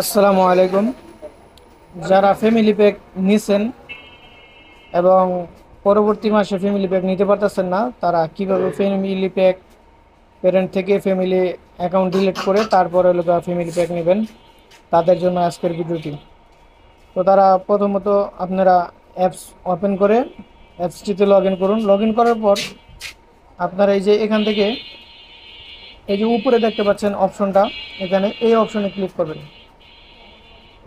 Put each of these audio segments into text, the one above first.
আসসালামু আলাইকুম। যারা ফ্যামিলি প্যাক নিছেন এবং পরবর্তী মাসে ফ্যামিলি প্যাক নিতে পারতেছেন না, তারা কিভাবে ফ্যামিলি প্যাক প্যারেন্ট থেকে ফ্যামিলি অ্যাকাউন্ট ডিলিট করে তারপরে হলো ফ্যামিলি প্যাক নেবেন, তাদের জন্য আজকের ভিডিওটি। তো তারা প্রথমত আপনারা অ্যাপস ওপেন করে অ্যাপসটিতে লগ ইন করুন। লগ ইন করার পর আপনারা এই যে এখান থেকে এই যে উপরে দেখতে পাচ্ছেন অপশনটা, এখানে এই অপশনে ক্লিক করবেন।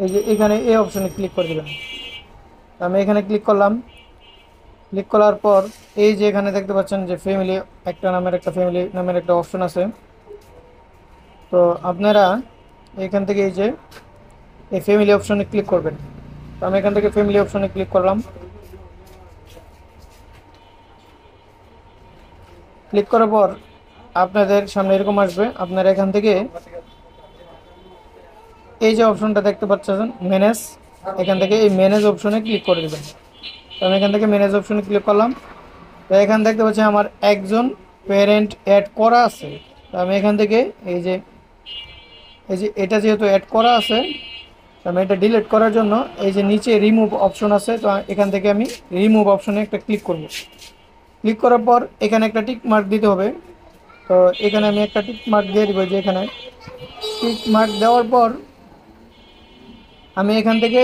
এই যে এখানে এই অপশনে ক্লিক করে দেবেন। আমি এখানে ক্লিক করলাম। ক্লিক করার পর এই যে এখানে দেখতে পাচ্ছেন যে ফ্যামিলি একটা ফ্যামিলি নামের একটা অপশন আছে। তো আপনারা এখান থেকে এই যে এই ফ্যামিলি অপশনে ক্লিক করবেন। তো আমি এখান থেকে ফ্যামিলি অপশনে ক্লিক করলাম। ক্লিক করার পর আপনাদের সামনে এরকম আসবে। আপনারা এখান থেকে এই যে অপশনটা দেখতে পাচ্ছেন ম্যানেজ, এখান থেকে এই ম্যানেজ অপশনে ক্লিক করে দেবেন। তো আমি এখান থেকে ম্যানেজ অপশনে ক্লিক করলাম। তো এখান দেখতে পাচ্ছি আমার একজন প্যারেন্ট অ্যাড করা আছে। তো আমি এখান থেকে এই যে এটা যেহেতু অ্যাড করা আছে, তো আমি এটা ডিলিট করার জন্য এই যে নিচে রিমুভ অপশন আছে, তো এখান থেকে আমি রিমুভ অপশনে একটা ক্লিক করব। ক্লিক করার পর এখানে একটা টিক মার্ক দিতে হবে। তো এখানে আমি একটা টিক মার্ক দিয়ে দিব। যে এখানে টিক মার্ক দেওয়ার পর আমি এখান থেকে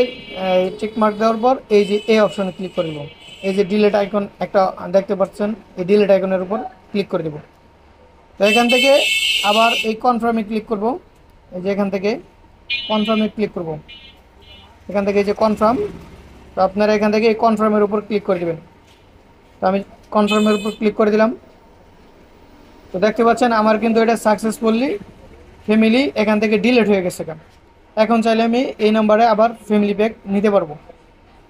টিক মার্ক দেওয়ার পর এই যে এই অপশনে ক্লিক করে দেবো। এই যে ডিলিট আইকন একটা দেখতে পাচ্ছেন, এই ডিলিট আইকনের উপর ক্লিক করে দেবো। তো এখান থেকে আবার এই কনফার্মে ক্লিক করব। এই যে এখান থেকে কনফার্মে ক্লিক করব। এখান থেকে এই যে কনফার্ম, তো আপনারা এখান থেকে এই কনফার্মের উপর ক্লিক করে দেবেন। তো আমি কনফার্মের উপর ক্লিক করে দিলাম। তো দেখতে পাচ্ছেন আমার কিন্তু এটা সাকসেসফুলি ফ্যামিলি এখান থেকে ডিলিট হয়ে গেছে। এখন চাইলে আমি এই নাম্বারে আবার ফ্যামিলি প্যাক নিতে পারবো।